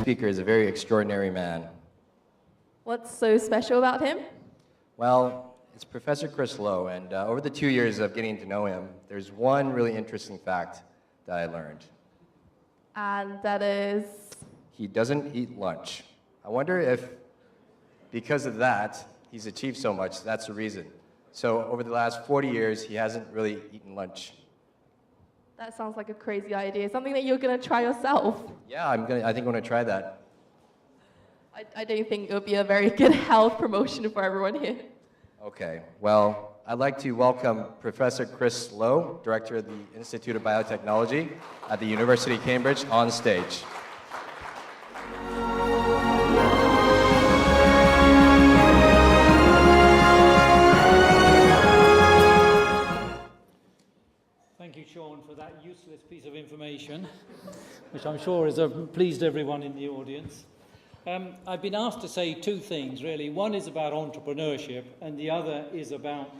speaker is a very extraordinary man. What's so special about him? Well, it's Professor Chris Lowe, and over the 2 years of getting to know him, there's one really interesting fact that I learned. And that is? He doesn't eat lunch. I wonder if, because of that, he's achieved so much, that's the reason. So over the last 40 years, he hasn't really eaten lunch. That sounds like a crazy idea. Something that you're going to try yourself. Yeah, I think I'm going to try that. I don't think it would be a very good health promotion for everyone here. Okay, well, I'd like to welcome Professor Chris Lowe, Director of the Institute of Biotechnology at the University of Cambridge, on stage. Thank you, Sean, for that useless piece of information, which I'm sure has pleased everyone in the audience. I've been asked to say two things, really. One is about entrepreneurship, and the other is about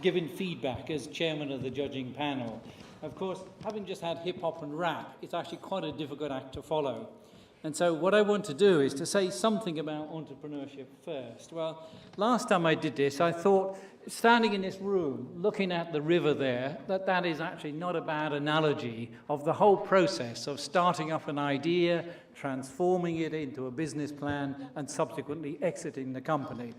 giving feedback as chairman of the judging panel. Of course, having just had hip-hop and rap, it's actually quite a difficult act to follow. And so what I want to do is to say something about entrepreneurship first. Well, last time I did this, I thought, standing in this room, looking at the river there, that is actually not a bad analogy of the whole process of starting up an idea, transforming it into a business plan, and subsequently exiting the company.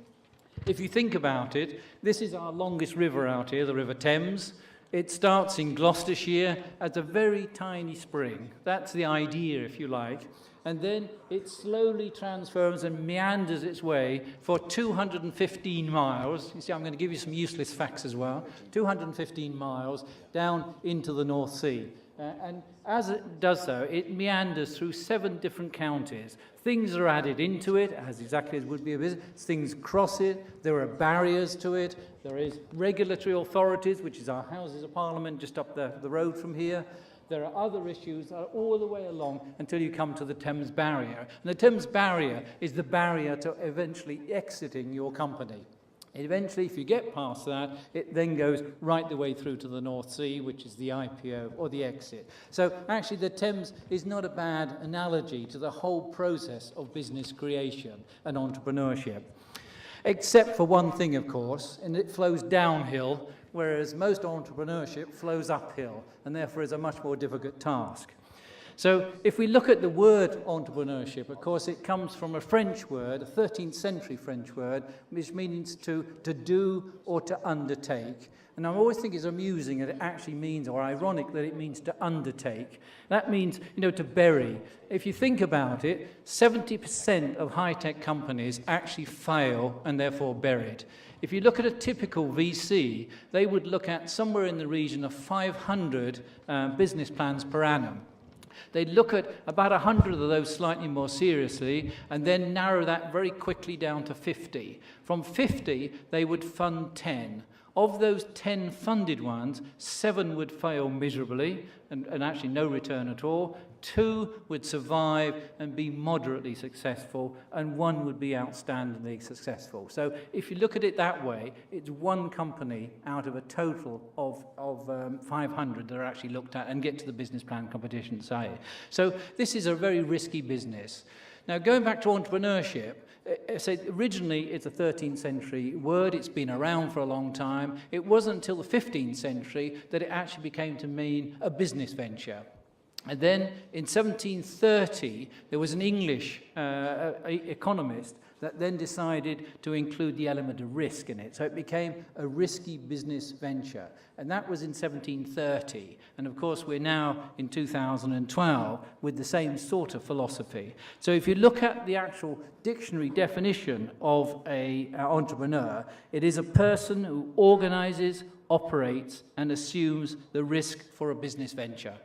If you think about it, this is our longest river out here, the River Thames. It starts in Gloucestershire as a very tiny spring. That's the idea, if you like. And then it slowly transforms and meanders its way for 215 miles. You see, I'm going to give you some useless facts as well. 215 miles down into the North Sea. And as it does so, it meanders through 7 different counties. Things are added into it, as exactly as would be a business. Things cross it. There are barriers to it. There is regulatory authorities, which is our Houses of Parliament just up the road from here. There are other issues all the way along until you come to the Thames Barrier. And the Thames Barrier is the barrier to eventually exiting your company. Eventually, if you get past that, it then goes right the way through to the North Sea, which is the IPO or the exit. So actually, the Thames is not a bad analogy to the whole process of business creation and entrepreneurship. Except for one thing, of course, and it flows downhill, whereas most entrepreneurship flows uphill, and therefore is a much more difficult task. So if we look at the word entrepreneurship, of course, it comes from a French word, a 13th century French word, which means to do or to undertake. And I always think it's amusing that it actually means, or ironic that it means to undertake. That means, to bury. If you think about it, 70% of high-tech companies actually fail and therefore buried. If you look at a typical VC, they would look at somewhere in the region of 500 business plans per annum. They'd look at about 100 of those slightly more seriously and then narrow that very quickly down to 50. From 50, they would fund 10. Of those 10 funded ones, 7 would fail miserably and actually no return at all. 2 would survive and be moderately successful, and 1 would be outstandingly successful. So if you look at it that way, it's one company out of a total of 500 that are actually looked at and get to the business plan competition side. So this is a very risky business. Now, going back to entrepreneurship, originally it's a 13th century word. It's been around for a long time. It wasn't until the 15th century that it actually became to mean a business venture. And then in 1730, there was an English economist that then decided to include the element of risk in it. So it became a risky business venture. And that was in 1730. And of course, we're now in 2012 with the same sort of philosophy. So if you look at the actual dictionary definition of an entrepreneur, it is a person who organizes, operates, and assumes the risk for a business venture.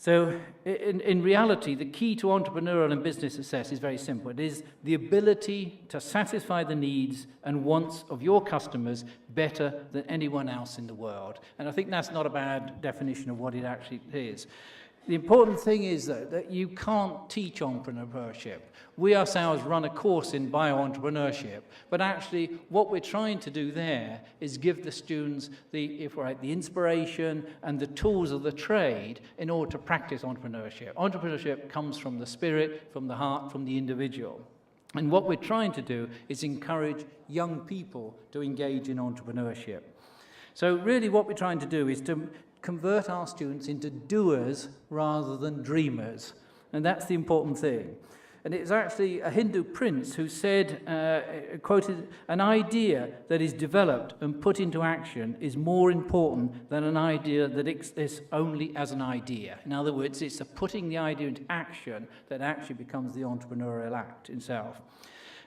So in reality, the key to entrepreneurial and business success is very simple. It is the ability to satisfy the needs and wants of your customers better than anyone else in the world. And I think that's not a bad definition of what it actually is. The important thing is, though, that you can't teach entrepreneurship. We ourselves run a course in bio-entrepreneurship, but actually what we're trying to do there is give the students the inspiration and the tools of the trade in order to practice entrepreneurship. Entrepreneurship comes from the spirit, from the heart, from the individual. And what we're trying to do is encourage young people to engage in entrepreneurship. So really what we're trying to do is to convert our students into doers rather than dreamers. And that's the important thing. And it's actually a Hindu prince who said, quoted, "An idea that is developed and put into action is more important than an idea that exists only as an idea." In other words, it's the putting the idea into action that actually becomes the entrepreneurial act itself.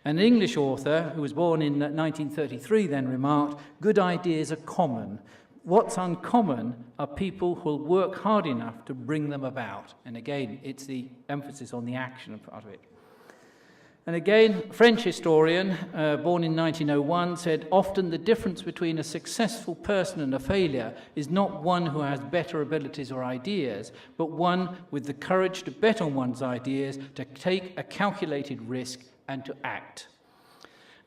An English author who was born in 1933 then remarked, "Good ideas are common. What's uncommon are people who will work hard enough to bring them about." And again, it's the emphasis on the action part of it. And again, French historian, born in 1901, said, "Often the difference between a successful person and a failure is not one who has better abilities or ideas, but one with the courage to bet on one's ideas, to take a calculated risk, and to act."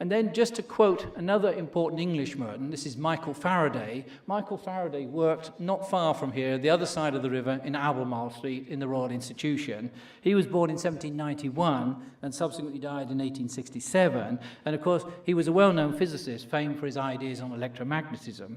And then just to quote another important Englishman, this is Michael Faraday. Michael Faraday worked not far from here, the other side of the river, in Albemarle Street in the Royal Institution. He was born in 1791 and subsequently died in 1867. And of course, he was a well-known physicist, famed for his ideas on electromagnetism.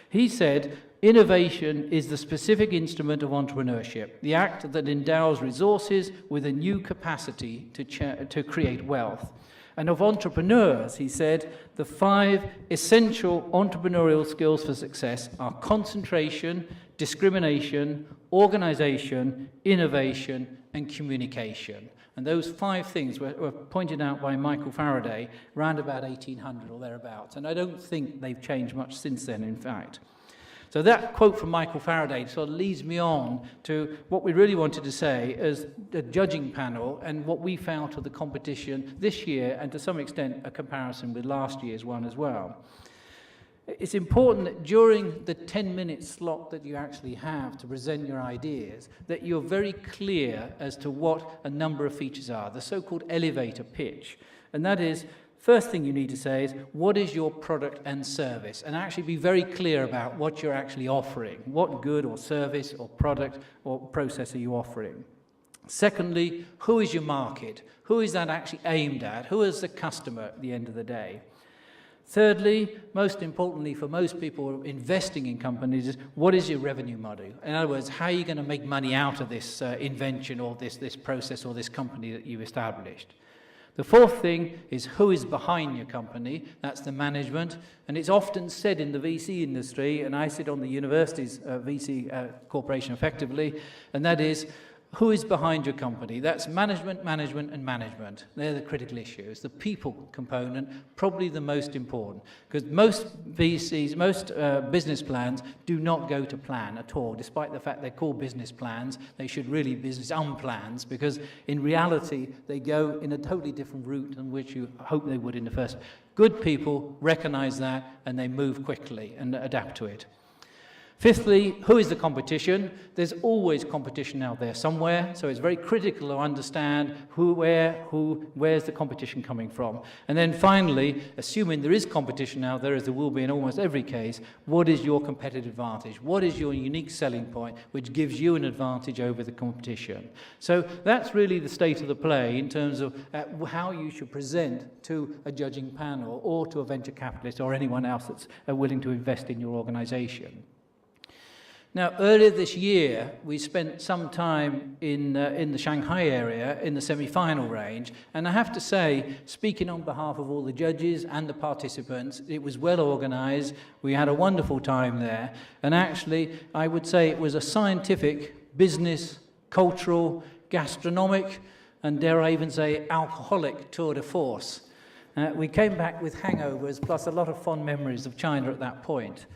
He said, "Innovation is the specific instrument of entrepreneurship, the act that endows resources with a new capacity to create wealth. And of entrepreneurs," he said, "the 5 essential entrepreneurial skills for success are concentration, discrimination, organization, innovation, and communication." And those 5 things were pointed out by Michael Faraday around about 1800 or thereabouts. And I don't think they've changed much since then, in fact. So that quote from Michael Faraday sort of leads me on to what we really wanted to say as a judging panel and what we found to the competition this year, and to some extent a comparison with last year's one as well. It's important that during the 10-minute slot that you actually have to present your ideas, that you're very clear as to what a number of features are, the so-called elevator pitch. And that is, first thing you need to say is, what is your product and service? And actually be very clear about what you're actually offering. What good or service or product or process are you offering? Secondly, who is your market? Who is that actually aimed at? Who is the customer at the end of the day? Thirdly, most importantly for most people investing in companies, is what is your revenue model? In other words, how are you going to make money out of this invention or this process or this company that you've established? The fourth thing is who is behind your company. That's the management. And it's often said in the VC industry, and I sit on the university's VC corporation effectively, and that is, who is behind your company? That's management, management, and management. They're the critical issues. The people component, probably the most important, because most VCs, most business plans do not go to plan at all. Despite the fact they're called business plans, they should really be business unplans, because in reality, they go in a totally different route than which you hope they would in the first. Good people recognize that, and they move quickly and adapt to it. Fifthly, who is the competition? There's always competition out there somewhere, so it's very critical to understand where's the competition coming from. And then finally, assuming there is competition out there, as there will be in almost every case, what is your competitive advantage? What is your unique selling point which gives you an advantage over the competition? So that's really the state of the play in terms of how you should present to a judging panel or to a venture capitalist or anyone else that's willing to invest in your organization. Now, earlier this year, we spent some time in the Shanghai area, in the semi-final range, and I have to say, speaking on behalf of all the judges and the participants, it was well organized. We had a wonderful time there, and actually, I would say it was a scientific, business, cultural, gastronomic, and dare I even say, alcoholic tour de force. We came back with hangovers, plus a lot of fond memories of China at that point.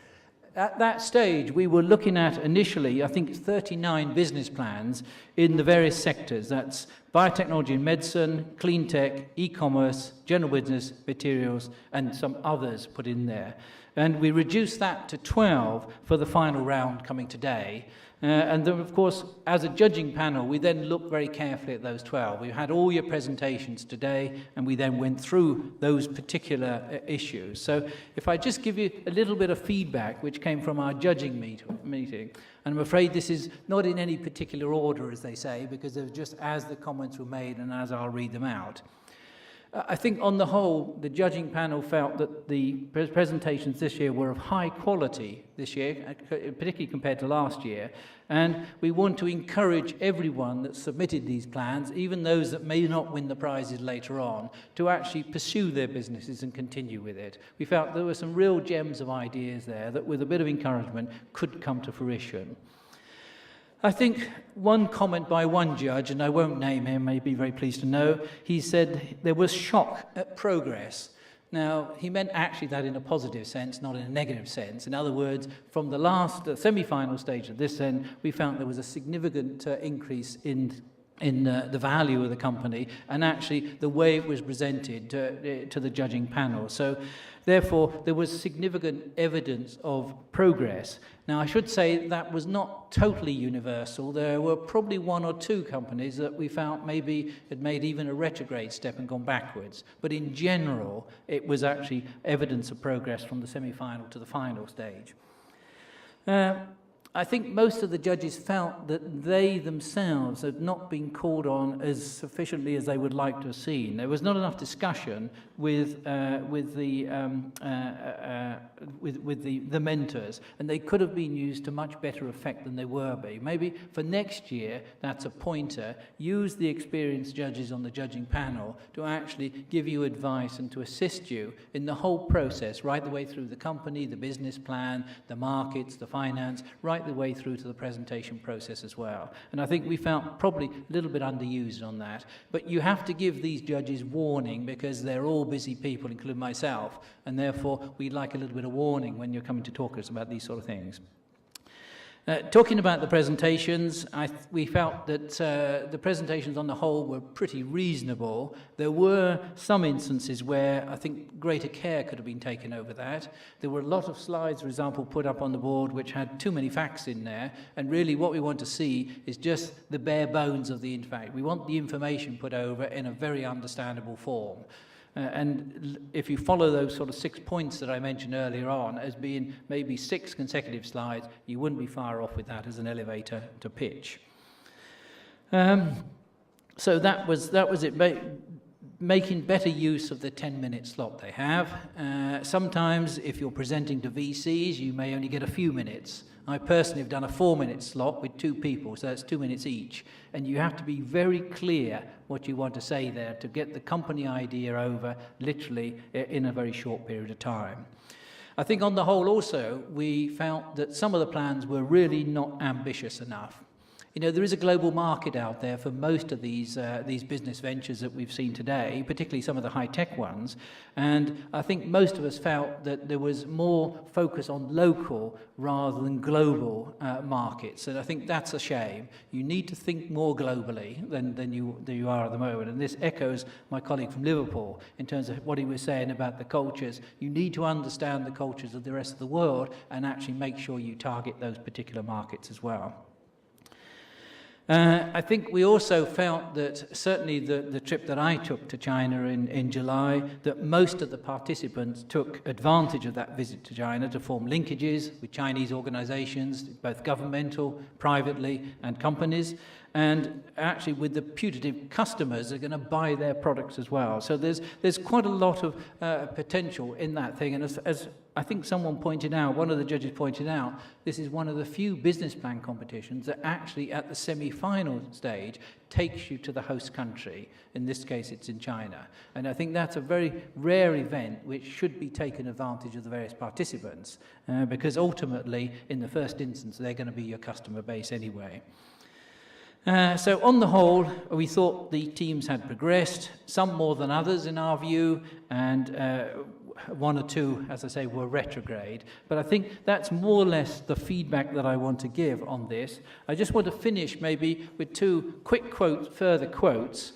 At that stage, we were looking at initially, I think it's 39 business plans in the various sectors. That's biotechnology and medicine, clean tech, e-commerce, general business, materials, and some others put in there. And we reduced that to 12 for the final round coming today. And then, of course, as a judging panel, we then looked very carefully at those 12. We had all your presentations today, and we then went through those particular issues. So if I just give you a little bit of feedback, which came from our judging meeting, and I'm afraid this is not in any particular order, as they say, because they're just as the comments were made and as I'll read them out. I think on the whole, the judging panel felt that the presentations this year were of high quality this year, particularly compared to last year. And we want to encourage everyone that submitted these plans, even those that may not win the prizes later on, to actually pursue their businesses and continue with it. We felt there were some real gems of ideas there that, with a bit of encouragement, could come to fruition. I think one comment by one judge, and I won't name him, may be very pleased to know, he said there was shock at progress. Now, he meant actually that in a positive sense, not in a negative sense. In other words, from the last semi-final stage of this end, we found there was a significant increase in the value of the company and actually the way it was presented to the judging panel. So therefore, there was significant evidence of progress. Now, I should say that was not totally universal. There were probably one or two companies that we found maybe had made even a retrograde step and gone backwards. But in general, it was actually evidence of progress from the semi-final to the final stage. I think most of the judges felt that they themselves had not been called on as sufficiently as they would like to have seen. There was not enough discussion with the mentors, and they could have been used to much better effect than they were be. Maybe for next year, that's a pointer. Use the experienced judges on the judging panel to actually give you advice and to assist you in the whole process, right the way through the company, the business plan, the markets, the finance, right the way through to the presentation process as well. And I think we felt probably a little bit underused on that. But you have to give these judges warning because they're all busy people, including myself, and therefore we'd like a little bit of warning when you're coming to talk to us about these sort of things. Talking about the presentations, we felt that the presentations on the whole were pretty reasonable. There were some instances where I think greater care could have been taken over that. There were a lot of slides, for example, put up on the board which had too many facts in there, and really what we want to see is just the bare bones of the fact. We want the information put over in a very understandable form. And if you follow those sort of 6 points that I mentioned earlier on as being maybe 6 consecutive slides, you wouldn't be far off with that as an elevator to pitch. So that was it, making better use of the 10-minute slot they have. Sometimes if you're presenting to VCs, you may only get a few minutes. I personally have done a 4-minute slot with 2 people, so that's 2 minutes each. And you have to be very clear what you want to say there to get the company idea over literally in a very short period of time. I think on the whole also, we felt that some of the plans were really not ambitious enough. You know, there is a global market out there for most of these business ventures that we've seen today, particularly some of the high-tech ones. And I think most of us felt that there was more focus on local rather than global markets. And I think that's a shame. You need to think more globally than you are at the moment. And this echoes my colleague from Liverpool in terms of what he was saying about the cultures. You need to understand the cultures of the rest of the world and actually make sure you target those particular markets as well. I think we also felt that certainly the trip that I took to China in July, that most of the participants took advantage of that visit to China to form linkages with Chinese organizations, both governmental, privately, and companies, and actually with the putative customers are going to buy their products as well. So there's quite a lot of potential in that thing, and as I think someone pointed out, one of the judges pointed out, this is one of the few business plan competitions that actually at the semi-final stage takes you to the host country. In this case, it's in China. And I think that's a very rare event which should be taken advantage of the various participants, because ultimately, in the first instance, they're going to be your customer base anyway. So on the whole, we thought the teams had progressed, some more than others in our view, and one or two, as I say, were retrograde. But I think that's more or less the feedback that I want to give on this. I just want to finish maybe with two quick further quotes.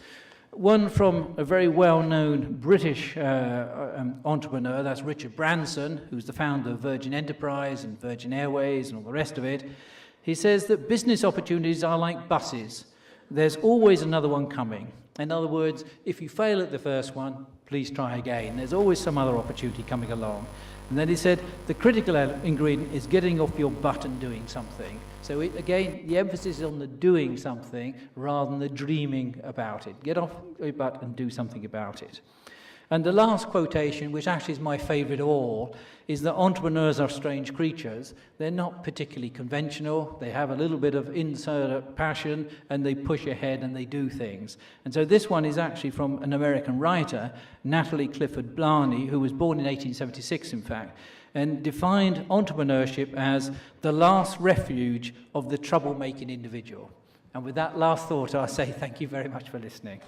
One from a very well-known British entrepreneur, that's Richard Branson, who's the founder of Virgin Enterprise and Virgin Airways and all the rest of it. He says that business opportunities are like buses. There's always another one coming. In other words, if you fail at the first one, please try again. There's always some other opportunity coming along. And then he said, the critical ingredient is getting off your butt and doing something. So again, the emphasis is on the doing something rather than the dreaming about it. Get off your butt and do something about it. And the last quotation, which actually is my favourite of all, is that entrepreneurs are strange creatures. They're not particularly conventional. They have a little bit of insert passion, and they push ahead and they do things. And so this one is actually from an American writer, Natalie Clifford Blarney, who was born in 1876, in fact, and defined entrepreneurship as the last refuge of the troublemaking individual. And with that last thought, I say thank you very much for listening.